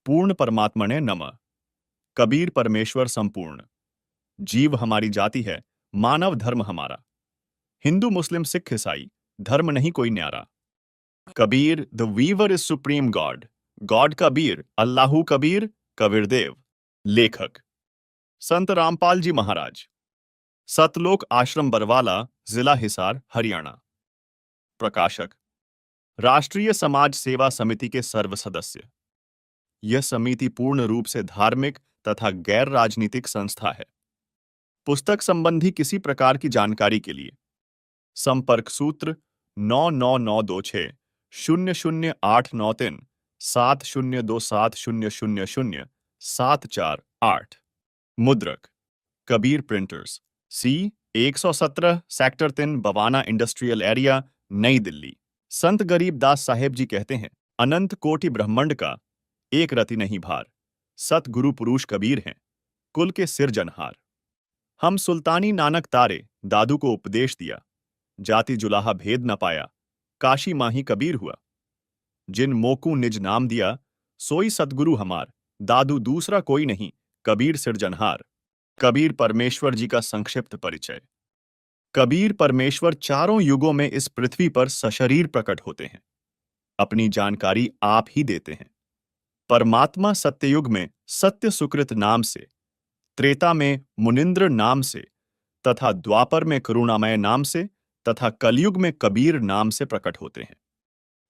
पूर्ण परमात्मने नमः। कबीर परमेश्वर संपूर्ण। जीव हमारी जाति है, मानव धर्म हमारा। हिंदू मुस्लिम सिख ईसाई, धर्म नहीं कोई न्यारा। Kabir the weaver is supreme God. God Kabir, अल्लाहू कबीर, कबीरदेव। लेखक संत रामपाल जी महाराज। सतलोक आश्रम बरवाला, जिला हिसार, हरियाणा। प्रकाशक राष्ट्रीय समाज सेवा समिति के सर्व सदस्य। यह समिति पूर्ण रूप से धार्मिक तथा गैर राजनीतिक संस्था है। पुस्तक संबंधी किसी प्रकार की जानकारी के लिए संपर्क सूत्र 9992600893 7027000748। मुद्रक कबीर प्रिंटर्स, सी 117 सेक्टर 3 बवाना इंडस्ट्रियल एरिया, नई दिल्ली। संत गरीब दास साहेब जी कहते हैं, अनंत कोटि ब्रह्मांड का एक रति नहीं भार। सतगुरु पुरुष कबीर हैं, कुल के सिरजनहार। हम सुल्तानी नानक तारे, दादू को उपदेश दिया, जाति जुलाहा भेद न पाया, काशी माही कबीर हुआ। जिन मोकू निज नाम दिया, सोई सतगुरु हमार, दादू दूसरा कोई नहीं, कबीर सिरजनहार। कबीर परमेश्वर जी का संक्षिप्त परिचय। कबीर परमेश्वर चारों युगों में इस पृथ्वी पर सशरीर प्रकट होते हैं। अपनी जानकारी आप ही देते हैं। परमात्मा सत्ययुग में सत्य सुकृत नाम से, त्रेता में मुनिंद्र नाम से, तथा द्वापर में करुणामय नाम से, तथा कलयुग में कबीर नाम से प्रकट होते हैं।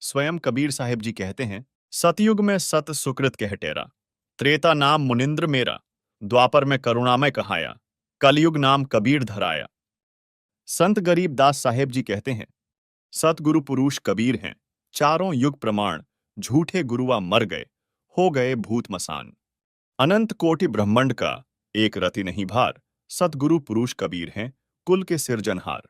स्वयं कबीर साहिब जी कहते हैं, सतयुग में सत सुकृत कह टेरा, त्रेता नाम मुनिंद्र मेरा, द्वापर में करुणामय कहाया, कलयुग नाम कबीर धराया। संत गरीब दास साहेब जी कहते हैं, सतगुरु पुरुष कबीर हैं, चारों युग प्रमाण, झूठे गुरुआ मर गए, हो गए भूत मसान। अनंत कोटि ब्रह्मांड का एक रति नहीं भार। सतगुरु पुरुष कबीर हैं, कुल के सिरजनहार।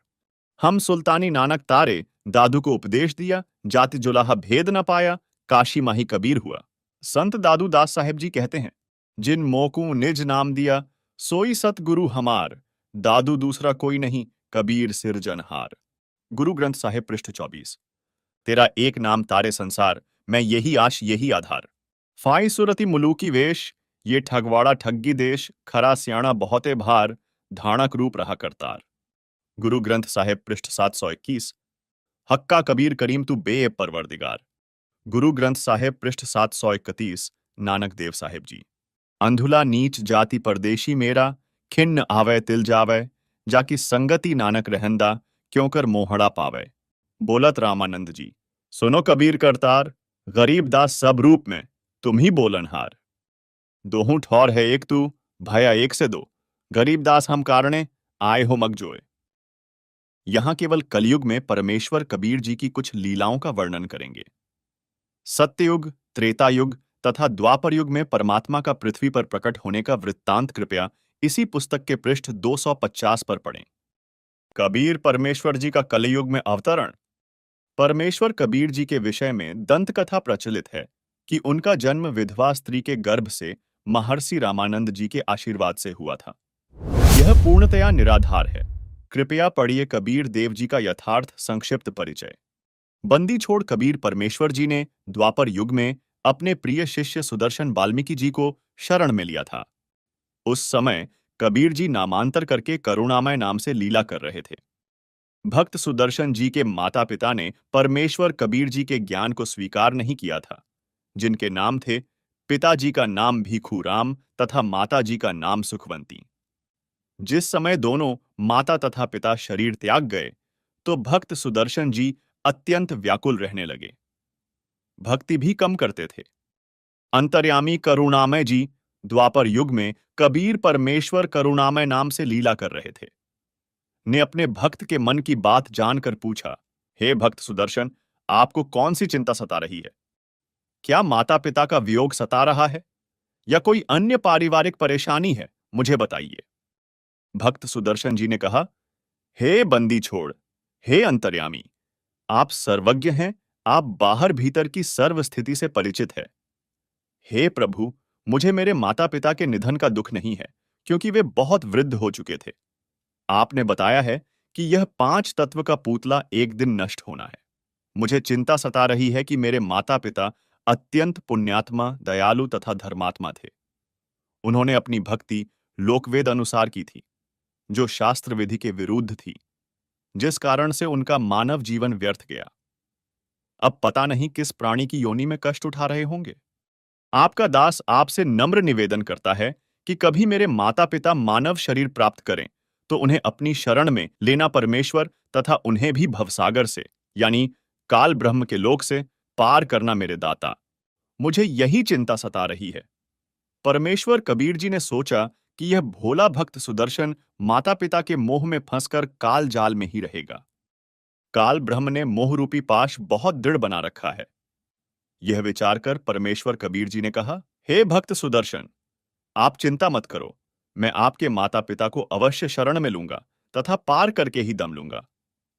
हम सुल्तानी नानक तारे, दादू को उपदेश दिया, जाति जुलाहा भेद न पाया, काशी माही कबीर हुआ। संत दादू दास साहेब जी कहते हैं, जिन मोकू निज नाम दिया, सोई सतगुरु हमार, दादू दूसरा कोई नहीं, कबीर सिरजनहार। गुरु ग्रंथ साहिब पृष्ठ 24। तेरा एक नाम तारे संसार, मैं यही आश यही आधार। फाई सुरति मुलूकी वेश, ये ठगवाड़ा ठग्गी देश, खरा सियाणा बहुते भार, धाणक रूप रहा करतार। गुरु ग्रंथ साहिब पृष्ठ 721। हक्का कबीर करीम तू बेअब परवरदिगार। गुरु ग्रंथ साहिब पृष्ठ 731। नानक देव साहिब जी। अंधुला नीच जाति परदेशी मेरा, खिन्न आवे तिल जावे, जाकी संगति नानक रहंदा, क्यों कर मोहड़ा पावे। बोलत रामानंद जी। सुनो कबीर करतार, गरीब दास सब रूप में, तुम ही बोलनहार। दोहूं ठौर है एक तू, भया एक से दो, गरीब दास हम कारणे, आए हो मगजोए। यहां केवल कलयुग में परमेश्वर कबीर जी की कुछ लीलाओं का वर्णन करेंगे। सत्ययुग, त्रेतायुग तथा द्वापर युग में परमात्मा का पृथ्वी पर प्रकट होने का वृत्तांत कृपया इसी पुस्तक के पृष्ठ 250 पर पढ़ें। कबीर परमेश्वर जी का कलयुग में अवतरण। परमेश्वर कबीर जी के विषय में दंत कथा प्रचलित है कि उनका जन्म विधवा स्त्री के गर्भ से महर्षि रामानंद जी के आशीर्वाद से हुआ था। यह पूर्णतया निराधार है। कृपया पढ़िए कबीर देव जी का यथार्थ संक्षिप्त परिचय। बंदी छोड़ कबीर परमेश्वर जी ने द्वापर युग में अपने प्रिय शिष्य सुदर्शन वाल्मीकि जी को शरण में लिया था। उस समय कबीर जी नामांतर करके करुणामय नाम से लीला कर रहे थे। भक्त सुदर्शन जी के माता पिता ने परमेश्वर कबीर जी के ज्ञान को स्वीकार नहीं किया था, जिनके नाम थे पिताजी का नाम भीखू राम तथा माता जी का नाम सुखवंती। जिस समय दोनों माता तथा पिता शरीर त्याग गए, तो भक्त सुदर्शन जी अत्यंत व्याकुल रहने लगे। भक्ति भी कम करते थे। अंतर्यामी करुणामय जी द्वापर युग में कबीर परमेश्वर करुणामय नाम से लीला कर रहे थे, ने अपने भक्त के मन की बात जानकर पूछा, हे भक्त सुदर्शन, आपको कौन सी चिंता सता रही है? क्या माता पिता का वियोग सता रहा है या कोई अन्य पारिवारिक परेशानी है? मुझे बताइए। भक्त सुदर्शन जी ने कहा, हे बंदी छोड़, हे अंतर्यामी, आप सर्वज्ञ हैं, आप बाहर भीतर की सर्व स्थिति से परिचित है। हे प्रभु, मुझे मेरे माता पिता के निधन का दुख नहीं है, क्योंकि वे बहुत वृद्ध हो चुके थे। आपने बताया है कि यह 5 तत्व का पूतला एक दिन नष्ट होना है। मुझे चिंता सता रही है कि मेरे माता पिता अत्यंत पुण्यात्मा, दयालु तथा धर्मात्मा थे। उन्होंने अपनी भक्ति लोकवेद अनुसार की थी, जो शास्त्र विधि के विरुद्ध थी, जिस कारण से उनका मानव जीवन व्यर्थ गया। अब पता नहीं किस प्राणी की योनि में कष्ट उठा रहे होंगे। आपका दास आपसे नम्र निवेदन करता है कि कभी मेरे माता पिता मानव शरीर प्राप्त करें तो उन्हें अपनी शरण में लेना परमेश्वर तथा उन्हें भी भवसागर से यानी काल ब्रह्म के लोक से पार करना मेरे दाता। मुझे यही चिंता सता रही है। परमेश्वर कबीर जी ने सोचा कि यह भोला भक्त सुदर्शन माता पिता के मोह में फंसकर काल जाल में ही रहेगा। काल ब्रह्म ने मोह रूपी पाश बहुत दृढ़ बना रखा है। यह विचार कर परमेश्वर कबीर जी ने कहा, हे भक्त सुदर्शन, आप चिंता मत करो। मैं आपके माता पिता को अवश्य शरण में लूंगा तथा पार करके ही दम लूंगा।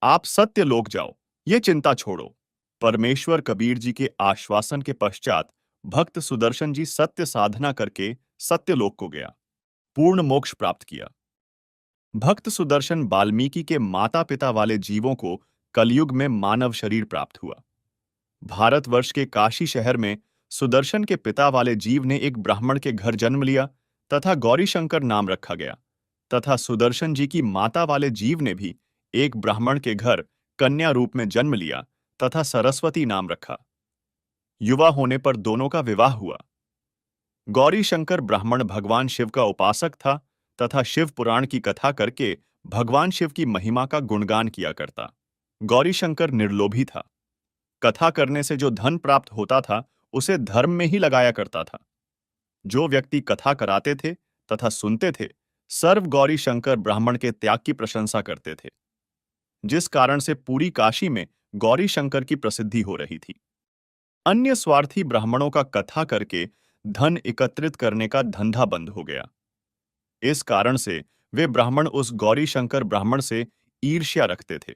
आप सत्य लोक जाओ, ये चिंता छोड़ो। परमेश्वर कबीर जी के आश्वासन के पश्चात भक्त सुदर्शन जी सत्य साधना करके सत्य लोक को गया, पूर्ण मोक्ष प्राप्त किया। भक्त सुदर्शन वाल्मीकि के माता पिता वाले जीवों को कलयुग में मानव शरीर प्राप्त हुआ। भारतवर्ष के काशी शहर में सुदर्शन के पिता वाले जीव ने एक ब्राह्मण के घर जन्म लिया तथा गौरीशंकर नाम रखा गया, तथा सुदर्शन जी की माता वाले जीव ने भी एक ब्राह्मण के घर कन्या रूप में जन्म लिया तथा सरस्वती नाम रखा। युवा होने पर दोनों का विवाह हुआ। गौरीशंकर ब्राह्मण भगवान शिव का उपासक था तथा शिव पुराण की कथा करके भगवान शिव की महिमा का गुणगान किया करता। गौरीशंकर निर्लोभी था। कथा करने से जो धन प्राप्त होता था उसे धर्म में ही लगाया करता था। जो व्यक्ति कथा कराते थे तथा सुनते थे, सर्व गौरी शंकर ब्राह्मण के त्याग की प्रशंसा करते थे, जिस कारण से पूरी काशी में गौरी शंकर की प्रसिद्धि हो रही थी। अन्य स्वार्थी ब्राह्मणों का कथा करके धन एकत्रित करने का धंधा बंद हो गया। इस कारण से वे ब्राह्मण उस गौरी शंकर ब्राह्मण से ईर्ष्या रखते थे।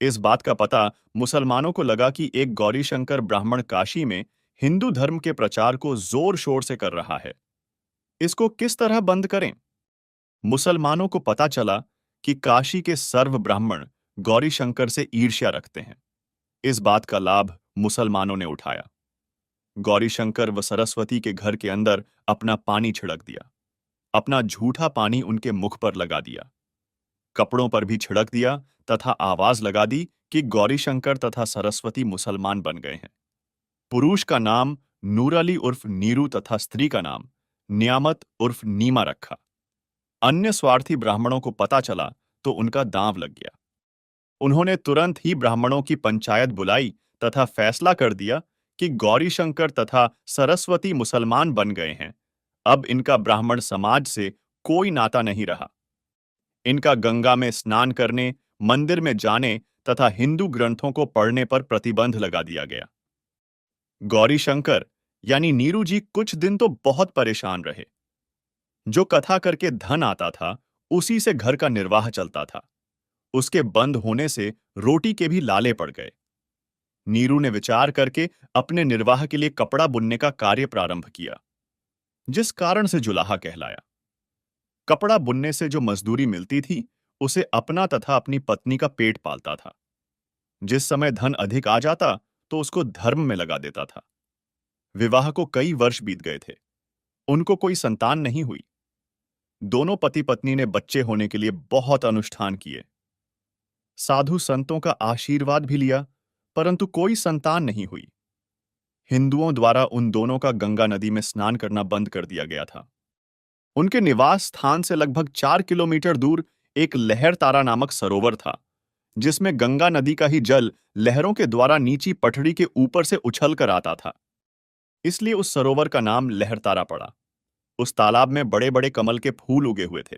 इस बात का पता मुसलमानों को लगा कि एक गौरीशंकर ब्राह्मण काशी में हिंदू धर्म के प्रचार को जोर शोर से कर रहा है। इसको किस तरह बंद करें? मुसलमानों को पता चला कि काशी के सर्व ब्राह्मण गौरीशंकर से ईर्ष्या रखते हैं। इस बात का लाभ मुसलमानों ने उठाया। गौरीशंकर व सरस्वती के घर के अंदर अपना पानी छिड़क दिया, अपना झूठा पानी उनके मुख पर लगा दिया, कपड़ों पर भी छिड़क दिया तथा आवाज लगा दी कि गौरीशंकर तथा सरस्वती मुसलमान बन गए हैं। पुरुष का नाम नूर अली उर्फ नीरू तथा स्त्री का नाम नियामत उर्फ नीमा रखा। अन्य स्वार्थी ब्राह्मणों को पता चला तो उनका दांव लग गया। उन्होंने तुरंत ही ब्राह्मणों की पंचायत बुलाई तथा फैसला कर दिया कि गौरीशंकर तथा सरस्वती मुसलमान बन गए हैं। अब इनका ब्राह्मण समाज से कोई नाता नहीं रहा। इनका गंगा में स्नान करने, मंदिर में जाने तथा हिंदू ग्रंथों को पढ़ने पर प्रतिबंध लगा दिया गया। गौरीशंकर यानी नीरू जी कुछ दिन तो बहुत परेशान रहे। जो कथा करके धन आता था उसी से घर का निर्वाह चलता था। उसके बंद होने से रोटी के भी लाले पड़ गए। नीरू ने विचार करके अपने निर्वाह के लिए कपड़ा बुनने का कार्य प्रारंभ किया, जिस कारण से जुलाहा कहलाया। कपड़ा बुनने से जो मजदूरी मिलती थी उसे अपना तथा अपनी पत्नी का पेट पालता था। जिस समय धन अधिक आ जाता तो उसको धर्म में लगा देता था। विवाह को कई वर्ष बीत गए थे। उनको कोई संतान नहीं हुई। दोनों पति पत्नी ने बच्चे होने के लिए बहुत अनुष्ठान किए। साधु संतों का आशीर्वाद भी लिया, परंतु कोई संतान नहीं हुई। हिंदुओं द्वारा उन दोनों का गंगा नदी में स्नान करना बंद कर दिया गया था। उनके निवास स्थान से लगभग 4 किलोमीटर दूर एक लहर तारा नामक सरोवर था, जिसमें गंगा नदी का ही जल लहरों के द्वारा नीची पटड़ी के ऊपर से उछल कर आता था। इसलिए उस सरोवर का नाम लहरतारा पड़ा। उस तालाब में बड़े बड़े कमल के फूल उगे हुए थे।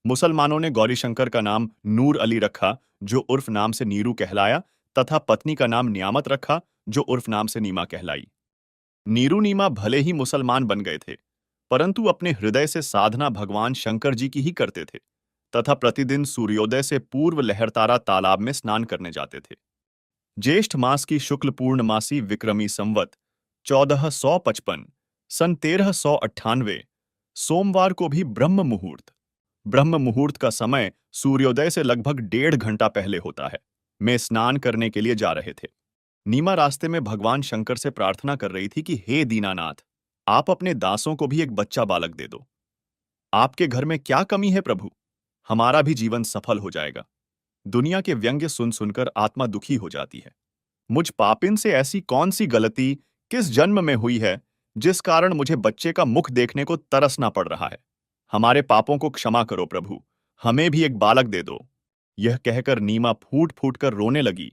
मुसलमानों ने गौरीशंकर का नाम नूर अली रखा, जो उर्फ नाम से नीरू कहलाया, तथा पत्नी का नाम नियामत रखा, जो उर्फ नाम से नीमा कहलाई। नीरू नीमा भले ही मुसलमान बन गए थे, परंतु अपने हृदय से साधना भगवान शंकर जी की ही करते थे तथा प्रतिदिन सूर्योदय से पूर्व लहरतारा तालाब में स्नान करने जाते थे। ज्येष्ठ मास की शुक्ल पूर्णमासी विक्रमी संवत 1455 सन 1398 सोमवार को भी ब्रह्म मुहूर्त का समय सूर्योदय से लगभग 1.5 घंटा पहले होता है, में स्नान करने के लिए जा रहे थे। नीमा रास्ते में भगवान शंकर से प्रार्थना कर रही थी कि हे दीनानाथ, आप अपने दासों को भी एक बच्चा बालक दे दो। आपके घर में क्या कमी है प्रभु? हमारा भी जीवन सफल हो जाएगा। दुनिया के व्यंग्य सुन सुनकर आत्मा दुखी हो जाती है। मुझ पापिन से ऐसी कौन सी गलती किस जन्म में हुई है जिस कारण मुझे बच्चे का मुख देखने को तरसना पड़ रहा है? हमारे पापों को क्षमा करो प्रभु, हमें भी एक बालक दे दो। यह कहकर नीमा फूट फूट कर रोने लगी।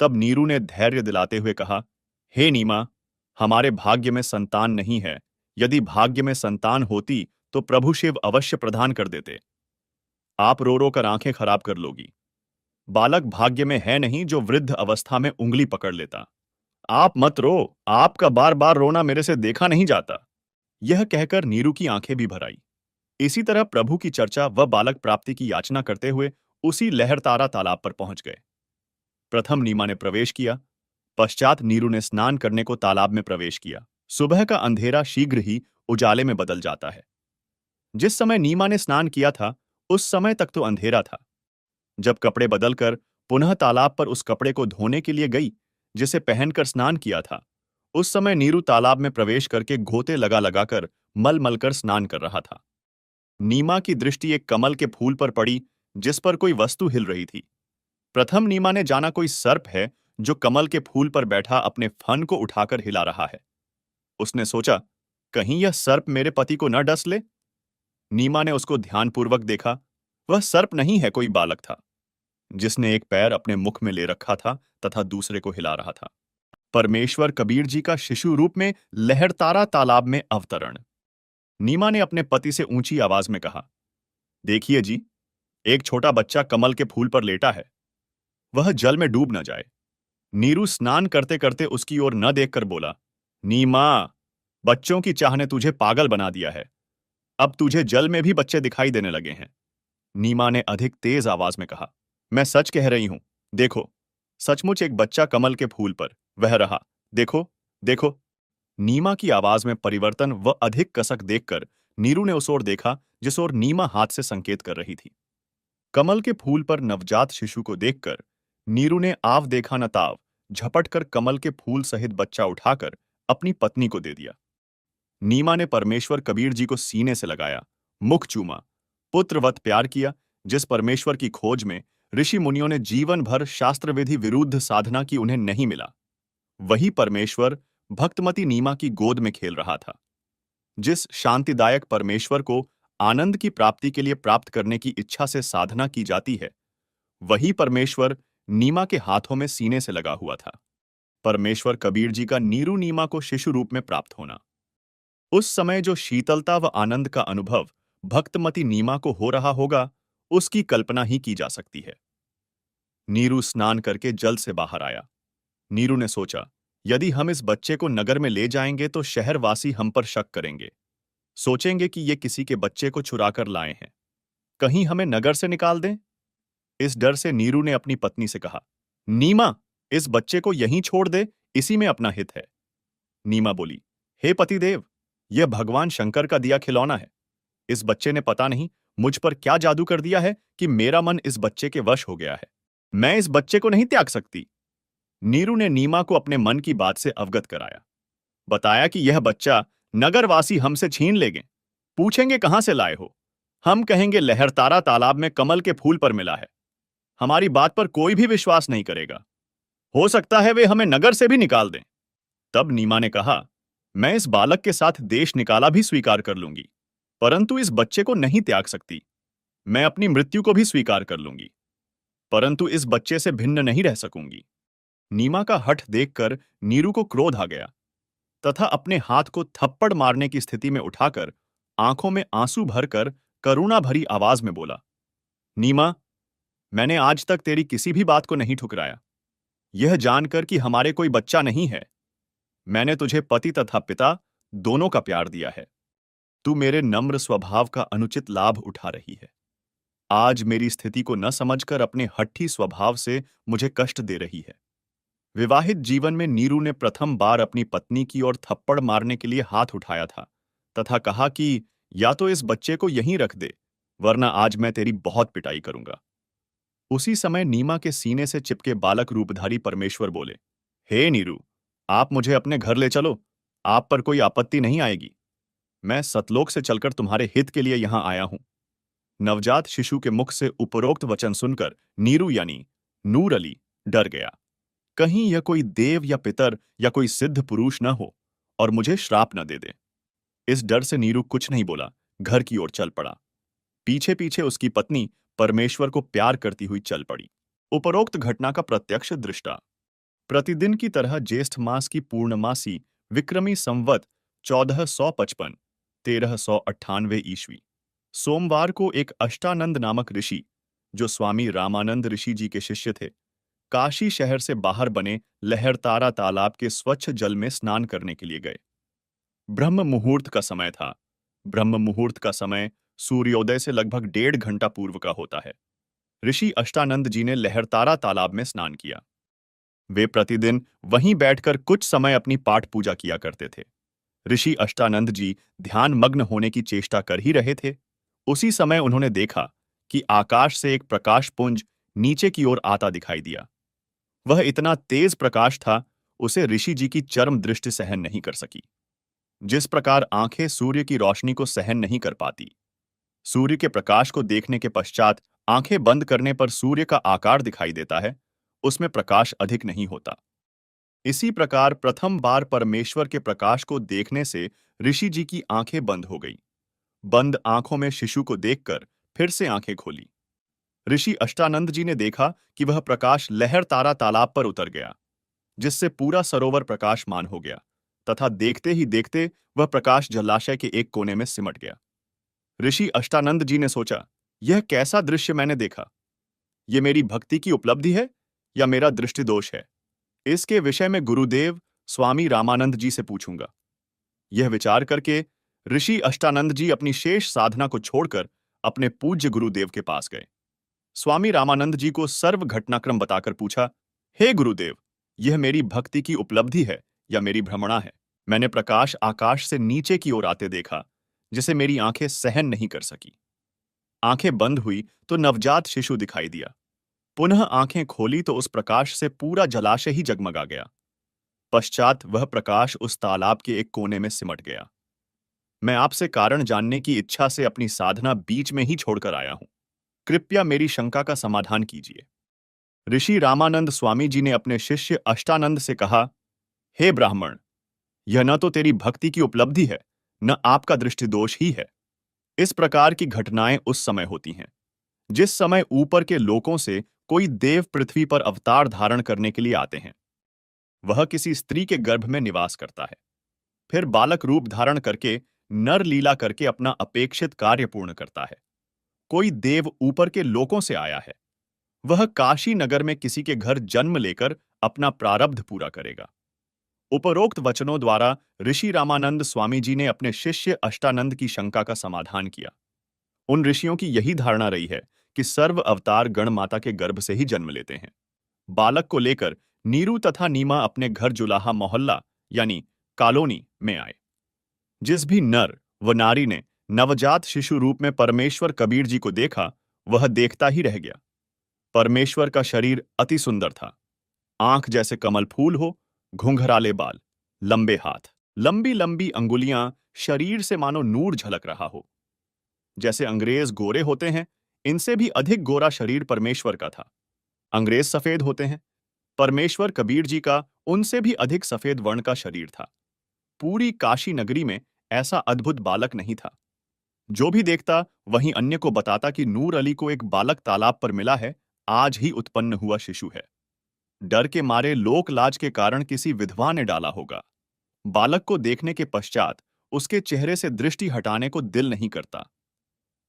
तब नीरू ने धैर्य दिलाते हुए कहा, हे नीमा, हमारे भाग्य में संतान नहीं है। यदि भाग्य में संतान होती तो प्रभु शिव अवश्य प्रदान कर देते। आप रो रो कर आंखें खराब कर लोगी। बालक भाग्य में है नहीं जो वृद्ध अवस्था में उंगली पकड़ लेता। आप मत रो, आपका बार बार रोना मेरे से देखा नहीं जाता। यह कहकर नीरू की आंखें भी भर आई। इसी तरह प्रभु की चर्चा व बालक प्राप्ति की याचना करते हुए उसी लहरतारा तालाब पर पहुंच गए। प्रथम नीमा ने प्रवेश किया, पश्चात नीरू ने स्नान करने को तालाब में प्रवेश किया। सुबह का अंधेरा शीघ्र ही उजाले में बदल जाता है। जिस समय नीमा ने स्नान किया था उस समय तक तो अंधेरा था। जब कपड़े बदलकर पुनः तालाब पर उस कपड़े को धोने के लिए गई जिसे पहनकर स्नान किया था, उस समय नीरू तालाब में प्रवेश करके घोते लगा लगाकर मल मल कर स्नान कर रहा था। नीमा की दृष्टि एक कमल के फूल पर पड़ी जिस पर कोई वस्तु हिल रही थी। प्रथम नीमा ने जाना कोई सर्प है जो कमल के फूल पर बैठा अपने फन को उठाकर हिला रहा है। उसने सोचा, कहीं यह सर्प मेरे पति को न डस ले। नीमा ने उसको ध्यानपूर्वक देखा। वह सर्प नहीं है, कोई बालक था जिसने एक पैर अपने मुख में ले रखा था तथा दूसरे को हिला रहा था। परमेश्वर कबीर जी का शिशु रूप में लहरतारा तालाब में अवतरण। नीमा ने अपने पति से ऊंची आवाज में कहा, देखिए जी, एक छोटा बच्चा कमल के फूल पर लेटा है, वह जल में डूब न जाए। नीरू स्नान करते करते उसकी ओर न देखकर बोला, नीमा, बच्चों की चाह ने तुझे पागल बना दिया है। अब तुझे जल में भी बच्चे दिखाई देने लगे हैं। नीमा ने अधिक तेज आवाज में कहा, मैं सच कह रही हूं। देखो, सचमुच एक बच्चा कमल के फूल पर, वह रहा, देखो, देखो। नीमा की आवाज में परिवर्तन व अधिक कसक देखकर नीरू ने उस ओर देखा जिस ओर नीमा हाथ से संकेत कर रही थी। कमल के फूल पर नवजात शिशु को देखकर नीरू ने आव देखा न ताव झपट कर कमल के फूल सहित बच्चा उठाकर अपनी पत्नी को दे दिया। नीमा ने परमेश्वर कबीर जी को सीने से लगाया, मुख चूमा, पुत्रवत प्यार किया। जिस परमेश्वर की खोज में ऋषि मुनियों ने जीवन भर शास्त्र विधि विरुद्ध साधना की उन्हें नहीं मिला, वही परमेश्वर भक्तमती नीमा की गोद में खेल रहा था। जिस शांतिदायक परमेश्वर को आनंद की प्राप्ति के लिए प्राप्त करने की इच्छा से साधना की जाती है, वही परमेश्वर नीमा के हाथों में सीने से लगा हुआ था। परमेश्वर कबीर जी का नीरू नीमा को शिशु रूप में प्राप्त होना। उस समय जो शीतलता व आनंद का अनुभव भक्तमती नीमा को हो रहा होगा, उसकी कल्पना ही की जा सकती है। नीरू स्नान करके जल से बाहर आया। नीरू ने सोचा, यदि हम इस बच्चे को नगर में ले जाएंगे तो शहरवासी हम पर शक करेंगे, सोचेंगे कि ये किसी के बच्चे को चुराकर लाए हैं। कहीं हमें नगर से निकाल दें। इस डर से नीरू ने अपनी पत्नी से कहा, नीमा, इस बच्चे को यहीं छोड़ दे, इसी में अपना हित है। नीमा बोली, हे पतिदेव, यह भगवान शंकर का दिया खिलौना है। इस बच्चे ने पता नहीं मुझ पर क्या जादू कर दिया है कि मेरा मन इस बच्चे के वश हो गया है। मैं इस बच्चे को नहीं त्याग सकती। नीरू ने नीमा को अपने मन की बात से अवगत कराया। बताया कि यह बच्चा नगरवासी हमसे छीन लेंगे, पूछेंगे कहां से लाए हो। हम कहेंगे लहरतारा तालाब में कमल के फूल पर मिला है। हमारी बात पर कोई भी विश्वास नहीं करेगा। हो सकता है वे हमें नगर से भी निकाल दें। तब नीमा ने कहा, मैं इस बालक के साथ देश निकाला भी स्वीकार कर लूंगी, परंतु इस बच्चे को नहीं त्याग सकती। मैं अपनी मृत्यु को भी स्वीकार कर लूंगी, परंतु इस बच्चे से भिन्न नहीं रह सकूंगी। नीमा का हठ देखकर नीरू को क्रोध आ गया तथा अपने हाथ को थप्पड़ मारने की स्थिति में उठाकर आंखों में आंसू भरकर करुणा भरी आवाज में बोला, नीमा, मैंने आज तक तेरी किसी भी बात को नहीं ठुकराया। यह जानकर कि हमारे कोई बच्चा नहीं है, मैंने तुझे पति तथा पिता दोनों का प्यार दिया है। तू मेरे नम्र स्वभाव का अनुचित लाभ उठा रही है। आज मेरी स्थिति को न समझकर अपने हठी स्वभाव से मुझे कष्ट दे रही है। विवाहित जीवन में नीरू ने प्रथम बार अपनी पत्नी की ओर थप्पड़ मारने के लिए हाथ उठाया था तथा कहा कि या तो इस बच्चे को यहीं रख दे, वरना आज मैं तेरी बहुत पिटाई करूंगा। उसी समय नीमा के सीने से चिपके बालक रूपधारी परमेश्वर बोले, हे नीरू, आप मुझे अपने घर ले चलो। आप पर कोई आपत्ति नहीं आएगी। मैं सतलोक से चलकर तुम्हारे हित के लिए यहां आया हूं। नवजात शिशु के मुख से उपरोक्त वचन सुनकर नीरू यानी नूर अली डर गया। कहीं यह कोई देव या पितर या कोई सिद्ध पुरुष न हो और मुझे श्राप न दे दे। इस डर से नीरू कुछ नहीं बोला, घर की ओर चल पड़ा। पीछे पीछे उसकी पत्नी परमेश्वर को प्यार करती हुई चल पड़ी। उपरोक्त घटना का प्रत्यक्ष दृष्टा। प्रतिदिन की तरह ज्येष्ठ मास की पूर्णमासी विक्रमी संवत 1455 1398 ईस्वी सोमवार को एक अष्टानंद नामक ऋषि, जो स्वामी रामानंद ऋषि जी के शिष्य थे, काशी शहर से बाहर बने लहरतारा तालाब के स्वच्छ जल में स्नान करने के लिए गए। ब्रह्म मुहूर्त का समय था। ब्रह्म मुहूर्त का समय सूर्योदय से लगभग 1.5 घंटा पूर्व का होता है। ऋषि अष्टानंद जी ने लहरतारा तालाब में स्नान किया। वे प्रतिदिन वहीं बैठकर कुछ समय अपनी पाठ पूजा किया करते थे। ऋषि अष्टानंद जी ध्यान मग्न होने की चेष्टा कर ही रहे थे। उसी समय उन्होंने देखा कि आकाश से एक प्रकाश पुंज नीचे की ओर आता दिखाई दिया। वह इतना तेज प्रकाश था, उसे ऋषि जी की चरम दृष्टि सहन नहीं कर सकी। जिस प्रकार आंखें सूर्य की रोशनी को सहन नहीं कर पाती, सूर्य के प्रकाश को देखने के पश्चात आंखें बंद करने पर सूर्य का आकार दिखाई देता है, उसमें प्रकाश अधिक नहीं होता। इसी प्रकार प्रथम बार परमेश्वर के प्रकाश को देखने से ऋषि जी की आंखें बंद हो गई। बंद आंखों में शिशु को देखकर फिर से आंखें खोली। ऋषि अष्टानंद जी ने देखा कि वह प्रकाश लहर तारा तालाब पर उतर गया, जिससे पूरा सरोवर प्रकाशमान हो गया तथा देखते ही देखते वह प्रकाश जलाशय के एक कोने में सिमट गया। ऋषि अष्टानंद जी ने सोचा, यह कैसा दृश्य मैंने देखा? यह मेरी भक्ति की उपलब्धि है या मेरा दृष्टि दोष है? इसके विषय में गुरुदेव स्वामी रामानंद जी से पूछूंगा। यह विचार करके ऋषि अष्टानंद जी अपनी शेष साधना को छोड़कर अपने पूज्य गुरुदेव के पास गए। स्वामी रामानंद जी को सर्व घटनाक्रम बताकर पूछा, हे गुरुदेव, यह मेरी भक्ति की उपलब्धि है या मेरी भ्रमणा है? मैंने प्रकाश आकाश से नीचे की ओर आते देखा, जिसे मेरी आंखें सहन नहीं कर सकी। आंखें बंद हुई तो नवजात शिशु दिखाई दिया। पुनः आंखें खोली तो उस प्रकाश से पूरा जलाशय ही जगमगा गया। पश्चात वह प्रकाश उस तालाब के एक कोने में सिमट गया। मैं आपसे कारण जानने की इच्छा से अपनी साधना बीच में ही छोड़कर आया हूं। कृपया मेरी शंका का समाधान कीजिए। ऋषि रामानंद स्वामी जी ने अपने शिष्य अष्टानंद से कहा, हे ब्राह्मण, यह न तो तेरी भक्ति की उपलब्धि है, न आपका दृष्टि दोष ही है। इस प्रकार की घटनाएं उस समय होती हैं जिस समय ऊपर के लोकों से कोई देव पृथ्वी पर अवतार धारण करने के लिए आते हैं। वह किसी स्त्री के गर्भ में निवास करता है, फिर बालक रूप धारण करके नर लीला करके अपना अपेक्षित कार्य पूर्ण करता है। कोई देव ऊपर के लोकों से आया है, वह काशी नगर में किसी के घर जन्म लेकर अपना प्रारब्ध पूरा करेगा। उपरोक्त वचनों द्वारा ऋषि रामानंद स्वामी जी ने अपने शिष्य अष्टानंद की शंका का समाधान किया। उन ऋषियों की यही धारणा रही है कि सर्व अवतार गण माता के गर्भ से ही जन्म लेते हैं। बालक को लेकर नीरू तथा नीमा अपने घर जुलाहा मोहल्ला यानी कॉलोनी में आए। जिस भी नर व नारी ने नवजात शिशु रूप में परमेश्वर कबीर जी को देखा, वह देखता ही रह गया। परमेश्वर का शरीर अति सुंदर था। आंख जैसे कमल फूल हो, घुंघराले बाल, लंबे हाथ, लंबी लंबी अंगुलियां, शरीर से मानो नूर झलक रहा हो। जैसे अंग्रेज गोरे होते हैं, इनसे भी अधिक गोरा शरीर परमेश्वर का था। अंग्रेज सफेद होते हैं, परमेश्वर कबीर जी का उनसे भी अधिक सफेद वर्ण का शरीर था। पूरी काशी नगरी में ऐसा अद्भुत बालक नहीं था। जो भी देखता वहीं अन्य को बताता कि नूर अली को एक बालक तालाब पर मिला है, आज ही उत्पन्न हुआ शिशु है। डर के मारे लोक लाज के कारण किसी विधवा ने डाला होगा। बालक को देखने के पश्चात उसके चेहरे से दृष्टि हटाने को दिल नहीं करता।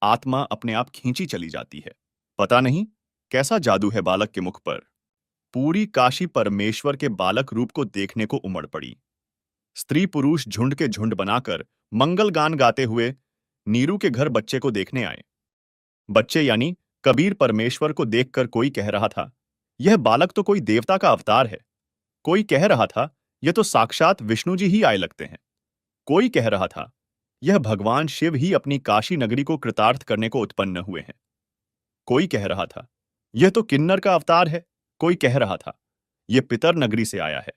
आत्मा अपने आप खींची चली जाती है। पता नहीं कैसा जादू है बालक के मुख पर। पूरी काशी परमेश्वर के बालक रूप को देखने को उमड़ पड़ी। स्त्री पुरुष झुंड के झुंड बनाकर मंगल गान गाते हुए नीरू के घर बच्चे को देखने आए। बच्चे यानी कबीर परमेश्वर को देखकर कोई कह रहा था, यह बालक तो कोई देवता का अवतार है। कोई कह रहा था, यह तो साक्षात विष्णु जी ही आए लगते हैं। कोई कह रहा था, यह भगवान शिव ही अपनी काशी नगरी को कृतार्थ करने को उत्पन्न हुए हैं। कोई कह रहा था, यह तो किन्नर का अवतार है। कोई कह रहा था, यह पितर नगरी से आया है।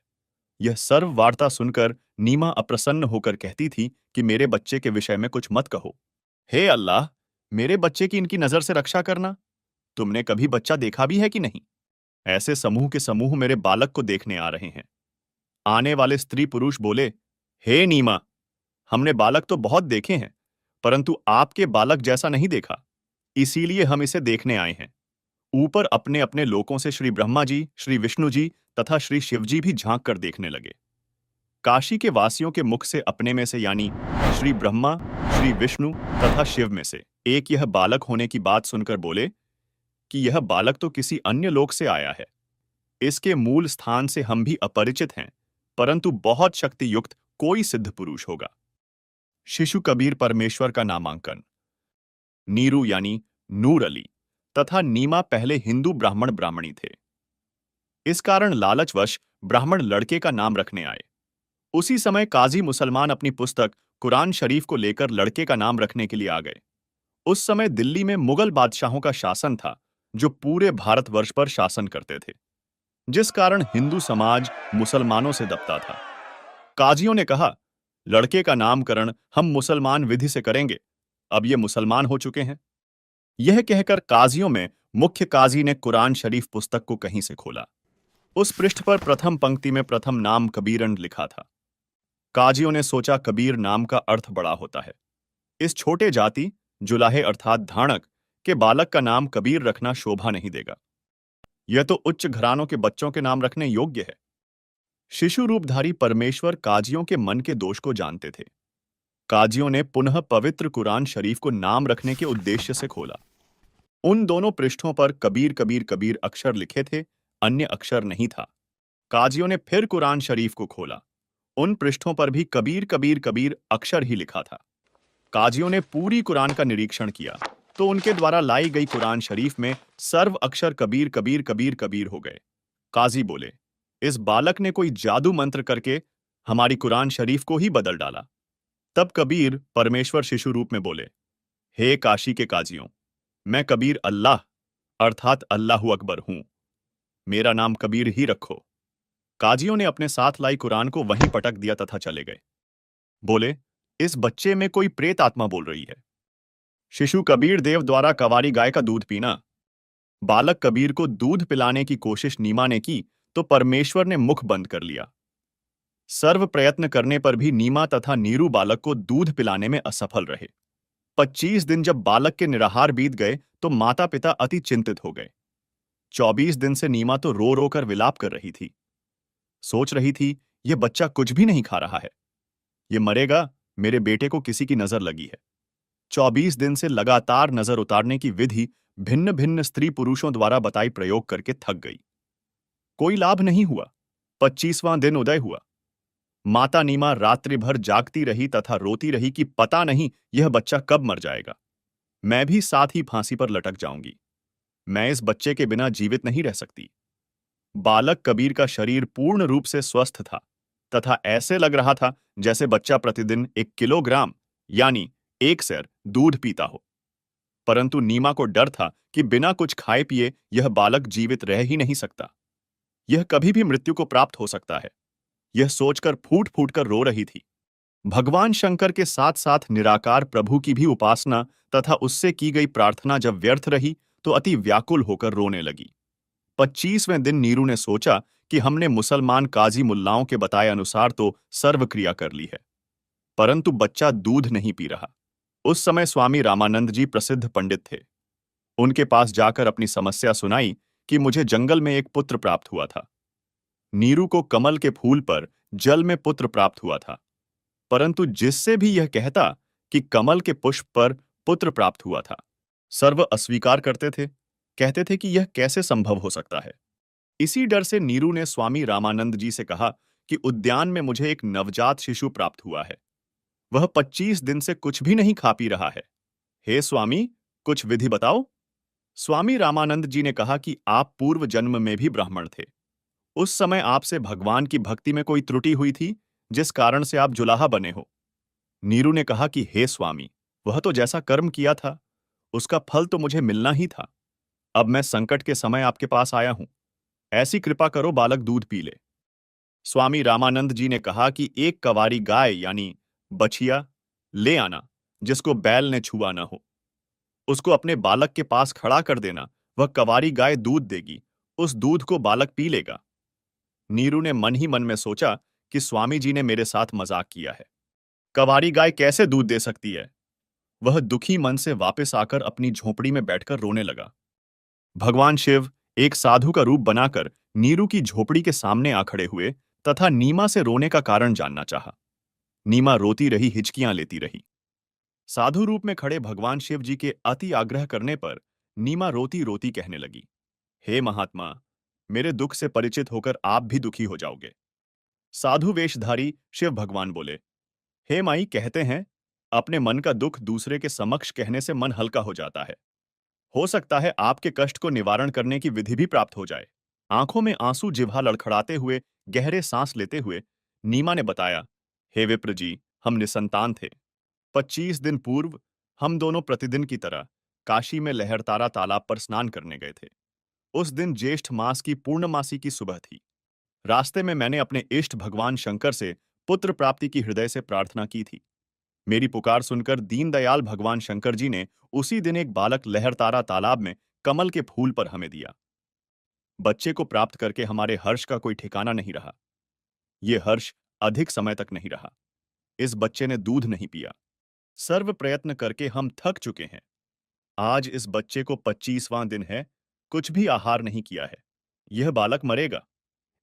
यह सर्व वार्ता सुनकर नीमा अप्रसन्न होकर कहती थी कि मेरे बच्चे के विषय में कुछ मत कहो। हे अल्लाह, मेरे बच्चे की इनकी नजर से रक्षा करना। तुमने कभी बच्चा देखा भी है कि नहीं? ऐसे समूह के समूह मेरे बालक को देखने आ रहे हैं। आने वाले स्त्री पुरुष बोले, हे नीमा, हमने बालक तो बहुत देखे हैं, परंतु आपके बालक जैसा नहीं देखा, इसीलिए हम इसे देखने आए हैं। ऊपर अपने अपने लोकों से श्री ब्रह्मा जी, श्री विष्णु जी तथा श्री शिव जी भी झांक कर देखने लगे। काशी के वासियों के मुख से अपने में से यानी श्री ब्रह्मा, श्री विष्णु तथा शिव में से एक यह बालक होने की बात सुनकर बोले कि यह बालक तो किसी अन्य लोक से आया है। इसके मूल स्थान से हम भी अपरिचित हैं, परंतु बहुत शक्ति युक्त कोई सिद्ध पुरुष होगा। शिशु कबीर परमेश्वर का नामांकन। नीरू यानी नूर अली तथा नीमा पहले हिंदू ब्राह्मण ब्राह्मणी थे। इस कारण लालचवश ब्राह्मण लड़के का नाम रखने आए। उसी समय काजी मुसलमान अपनी पुस्तक कुरान शरीफ को लेकर लड़के का नाम रखने के लिए आ गए। उस समय दिल्ली में मुगल बादशाहों का शासन था, जो पूरे भारतवर्ष पर शासन करते थे, जिस कारण हिंदू समाज मुसलमानों से दबता था। काजियों ने कहा, लड़के का नामकरण हम मुसलमान विधि से करेंगे, अब ये मुसलमान हो चुके हैं। यह कहकर काजियों में मुख्य काजी ने कुरान शरीफ पुस्तक को कहीं से खोला। उस पृष्ठ पर प्रथम पंक्ति में प्रथम नाम कबीरन लिखा था। काजियों ने सोचा कबीर नाम का अर्थ बड़ा होता है। इस छोटे जाति, जुलाहे अर्थात धाणक, के बालक का नाम कबीर रखना शोभा नहीं देगा। यह तो उच्च घरानों के बच्चों के नाम रखने योग्य है। शिशु रूपधारी परमेश्वर काजियों के मन के दोष को जानते थे। काजियों ने पुनः पवित्र कुरान शरीफ को नाम रखने के उद्देश्य से खोला। उन दोनों पृष्ठों पर कबीर कबीर कबीर अक्षर लिखे थे, अन्य अक्षर नहीं था। काजियों ने फिर कुरान शरीफ को खोला। उन पृष्ठों पर भी कबीर कबीर कबीर अक्षर ही लिखा था। काजियों ने पूरी कुरान का निरीक्षण किया तो उनके द्वारा लाई गई कुरान शरीफ में सर्व अक्षर कबीर कबीर कबीर कबीर हो गए। काजी बोले, इस बालक ने कोई जादू मंत्र करके हमारी कुरान शरीफ को ही बदल डाला। तब कबीर परमेश्वर शिशु रूप में बोले, हे काशी के काजियों, मैं कबीर अल्लाह अर्थात अल्लाहु अकबर हूं। मेरा नाम कबीर ही रखो। काजियों ने अपने साथ लाई कुरान को वहीं पटक दिया तथा चले गए। बोले, इस बच्चे में कोई प्रेत आत्मा बोल रही है। शिशु कबीर देव द्वारा कवारी गाय का दूध पीना। बालक कबीर को दूध पिलाने की कोशिश नीमा ने की तो परमेश्वर ने मुख बंद कर लिया। सर्व प्रयत्न करने पर भी नीमा तथा नीरू बालक को दूध पिलाने में असफल रहे। 25 दिन जब बालक के निराहार बीत गए तो माता पिता अति चिंतित हो गए। 24 दिन से नीमा तो रो रो कर विलाप कर रही थी। सोच रही थी, यह बच्चा कुछ भी नहीं खा रहा है, ये मरेगा, मेरे बेटे को किसी की नजर लगी है। 24 दिन से लगातार नजर उतारने की विधि भिन्न भिन्न स्त्री पुरुषों द्वारा बताई प्रयोग करके थक गई। कोई लाभ नहीं हुआ। 25वां दिन उदय हुआ। माता नीमा रात्रि भर जागती रही तथा रोती रही कि पता नहीं यह बच्चा कब मर जाएगा। मैं भी साथ ही फांसी पर लटक जाऊंगी। मैं इस बच्चे के बिना जीवित नहीं रह सकती। बालक कबीर का शरीर पूर्ण रूप से स्वस्थ था तथा ऐसे लग रहा था जैसे बच्चा प्रतिदिन 1 किलोग्राम यानी 1 सेर दूध पीता हो। परंतु नीमा को डर था कि बिना कुछ खाए पिए यह बालक जीवित रह ही नहीं सकता। यह कभी भी मृत्यु को प्राप्त हो सकता है। यह सोचकर फूट फूट कर रो रही थी। भगवान शंकर के साथ साथ निराकार प्रभु की भी उपासना तथा उससे की गई प्रार्थना जब व्यर्थ रही तो अति व्याकुल होकर रोने लगी। 25वें दिन नीरू ने सोचा कि हमने मुसलमान काजी मुल्लाओं के बताए अनुसार तो सर्व क्रिया कर ली है, परंतु बच्चा दूध नहीं पी रहा। उस समय स्वामी रामानंद जी प्रसिद्ध पंडित थे। उनके पास जाकर अपनी समस्या सुनाई कि मुझे जंगल में एक पुत्र प्राप्त हुआ था। नीरू को कमल के फूल पर जल में पुत्र प्राप्त हुआ था, परंतु जिससे भी यह कहता कि कमल के पुष्प पर पुत्र प्राप्त हुआ था, सर्व अस्वीकार करते थे, कहते थे कि यह कैसे संभव हो सकता है। इसी डर से नीरू ने स्वामी रामानंद जी से कहा कि उद्यान में मुझे एक नवजात शिशु प्राप्त हुआ है। वह 25 दिन से कुछ भी नहीं खा पी रहा है। हे स्वामी, कुछ विधि बताओ। स्वामी रामानंद जी ने कहा कि आप पूर्व जन्म में भी ब्राह्मण थे। उस समय आपसे भगवान की भक्ति में कोई त्रुटि हुई थी, जिस कारण से आप जुलाहा बने हो। नीरू ने कहा कि हे स्वामी, वह तो जैसा कर्म किया था, उसका फल तो मुझे मिलना ही था। अब मैं संकट के समय आपके पास आया हूं। ऐसी कृपा करो बालक दूध पी ले। स्वामी रामानंद जी ने कहा कि एक कवारी गाय यानी बछिया ले आना जिसको बैल ने छुआ न हो, उसको अपने बालक के पास खड़ा कर देना। वह कवारी गाय दूध देगी, उस दूध को बालक पी लेगा। नीरू ने मन ही मन में सोचा कि स्वामी जी ने मेरे साथ मजाक किया है। कवारी गाय कैसे दूध दे सकती है? वह दुखी मन से वापस आकर अपनी झोपड़ी में बैठकर रोने लगा। भगवान शिव एक साधु का रूप बनाकर नीरू की झोपड़ी के सामने आ खड़े हुए तथा नीमा से रोने का कारण जानना चाहा। नीमा रोती रही, हिचकियां लेती रही। साधु रूप में खड़े भगवान शिव जी के अति आग्रह करने पर नीमा रोती रोती कहने लगी, हे महात्मा, मेरे दुख से परिचित होकर आप भी दुखी हो जाओगे। साधु वेशधारी शिव भगवान बोले, हे माई, कहते हैं अपने मन का दुख दूसरे के समक्ष कहने से मन हल्का हो जाता है। हो सकता है आपके कष्ट को निवारण करने की विधि भी प्राप्त हो जाए। आंखों में आंसू, जिह्वा लड़खड़ाते हुए, गहरे सांस लेते हुए नीमा ने बताया, हे विप्र जी, हम निसंतान थे। 25 दिन पूर्व हम दोनों प्रतिदिन की तरह काशी में लहरतारा तालाब पर स्नान करने गए थे। उस दिन ज्येष्ठ मास की पूर्णमासी की सुबह थी। रास्ते में मैंने अपने इष्ट भगवान शंकर से पुत्र प्राप्ति की हृदय से प्रार्थना की थी। मेरी पुकार सुनकर दीनदयाल भगवान शंकर जी ने उसी दिन एक बालक लहरतारा तालाब में कमल के फूल पर हमें दिया। बच्चे को प्राप्त करके हमारे हर्ष का कोई ठिकाना नहीं रहा। ये हर्ष अधिक समय तक नहीं रहा। इस बच्चे ने दूध नहीं पिया। सर्व प्रयत्न करके हम थक चुके हैं। आज इस बच्चे को 25वां दिन है, कुछ भी आहार नहीं किया है। यह बालक मरेगा।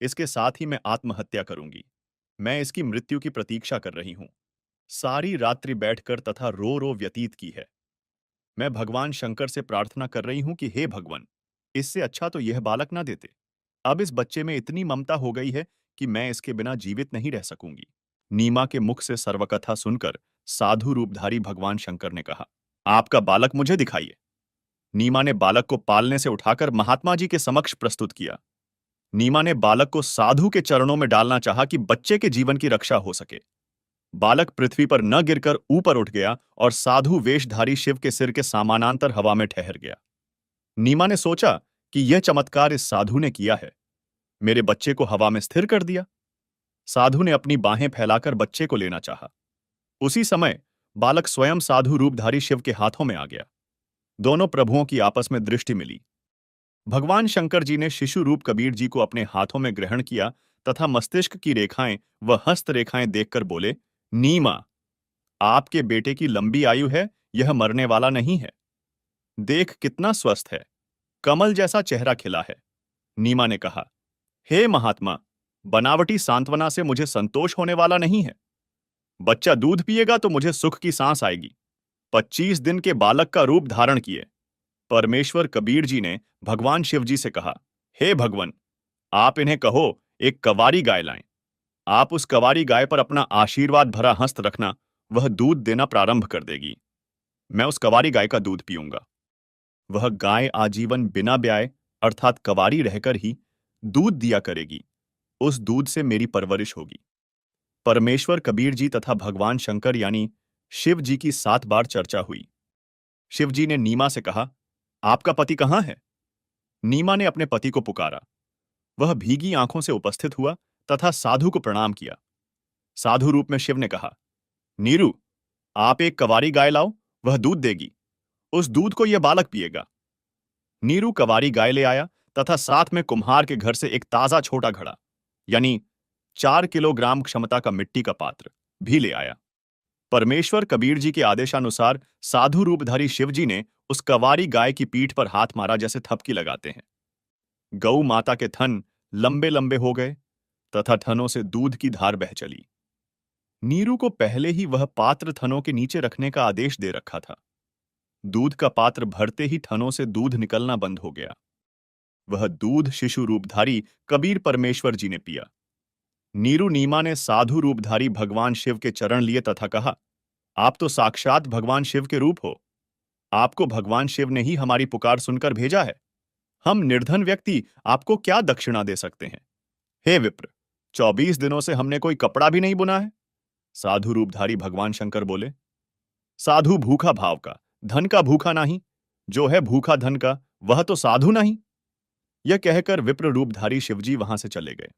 इसके साथ ही मैं आत्महत्या करूंगी। मैं इसकी मृत्यु की प्रतीक्षा कर रही हूं। सारी रात्रि बैठकर तथा रो रो व्यतीत की है। मैं भगवान शंकर से प्रार्थना कर रही हूं कि हे भगवान, इससे अच्छा तो यह बालक ना देते। अब इस बच्चे में इतनी ममता हो गई है कि मैं इसके बिना जीवित नहीं रह सकूंगी। नीमा के मुख से सर्वकथा सुनकर साधु रूपधारी भगवान शंकर ने कहा, आपका बालक मुझे दिखाइए। नीमा ने बालक को पालने से उठाकर महात्मा जी के समक्ष प्रस्तुत किया। नीमा ने बालक को साधु के चरणों में डालना चाहा कि बच्चे के जीवन की रक्षा हो सके। बालक पृथ्वी पर न गिरकर ऊपर उठ गया और साधु वेशधारी शिव के सिर के समानांतर हवा में ठहर गया। नीमा ने सोचा कि यह चमत्कार इस साधु ने किया है। मेरे बच्चे को हवा में स्थिर कर दिया। साधु ने अपनी बाहें फैलाकर बच्चे को लेना चाहा। उसी समय बालक स्वयं साधु रूपधारी शिव के हाथों में आ गया। दोनों प्रभुओं की आपस में दृष्टि मिली। भगवान शंकर जी ने शिशु रूप कबीर जी को अपने हाथों में ग्रहण किया तथा मस्तिष्क की रेखाएं व हस्त रेखाएं देखकर बोले, नीमा, आपके बेटे की लंबी आयु है, यह मरने वाला नहीं है। देख कितना स्वस्थ है, कमल जैसा चेहरा खिला है। नीमा ने कहा, हे महात्मा, बनावटी सांत्वना से मुझे संतोष होने वाला नहीं है। बच्चा दूध पिएगा तो मुझे सुख की सांस आएगी। 25 दिन के बालक का रूप धारण किए परमेश्वर कबीर जी ने भगवान शिव जी से कहा, हे भगवान, आप इन्हें कहो एक कवारी गाय लाएं। आप उस कवारी गाय पर अपना आशीर्वाद भरा हस्त रखना, वह दूध देना प्रारंभ कर देगी। मैं उस कवारी गाय का दूध पीऊंगा। वह गाय आजीवन बिना ब्याए अर्थात कवारी रहकर ही दूध दिया करेगी। उस दूध से मेरी परवरिश होगी। परमेश्वर कबीर जी तथा भगवान शंकर यानी शिव जी की 7 बार चर्चा हुई। शिव जी ने नीमा से कहा, आपका पति कहां है? नीमा ने अपने पति को पुकारा। वह भीगी आंखों से उपस्थित हुआ तथा साधु को प्रणाम किया। साधु रूप में शिव ने कहा, नीरू, आप एक कवारी गाय लाओ, वह दूध देगी। उस दूध को यह बालक पिएगा। नीरू कवारी गाय ले आया तथा साथ में कुम्हार के घर से एक ताजा छोटा घड़ा यानी 4 किलोग्राम क्षमता का मिट्टी का पात्र भी ले आया। परमेश्वर कबीर जी के आदेशानुसार साधु रूपधारी शिव जी ने उस कवारी गाय की पीठ पर हाथ मारा जैसे थपकी लगाते हैं। गौ माता के थन लंबे लंबे हो गए तथा थनों से दूध की धार बह चली। नीरू को पहले ही वह पात्र थनों के नीचे रखने का आदेश दे रखा था। दूध का पात्र भरते ही थनों से दूध निकलना बंद हो गया। वह दूध शिशु रूपधारी कबीर परमेश्वर जी ने पिया। नीरू नीमा ने साधु रूपधारी भगवान शिव के चरण लिए तथा कहा, आप तो साक्षात भगवान शिव के रूप हो। आपको भगवान शिव ने ही हमारी पुकार सुनकर भेजा है। हम निर्धन व्यक्ति आपको क्या दक्षिणा दे सकते हैं? हे विप्र, 24 दिनों से हमने कोई कपड़ा भी नहीं बुना है। साधु रूपधारी भगवान शंकर बोले, साधु भूखा भाव का, धन का भूखा नहीं। जो है भूखा धन का, वह तो साधु नहीं। यह कहकर विप्र रूपधारी शिवजी वहां से चले गए।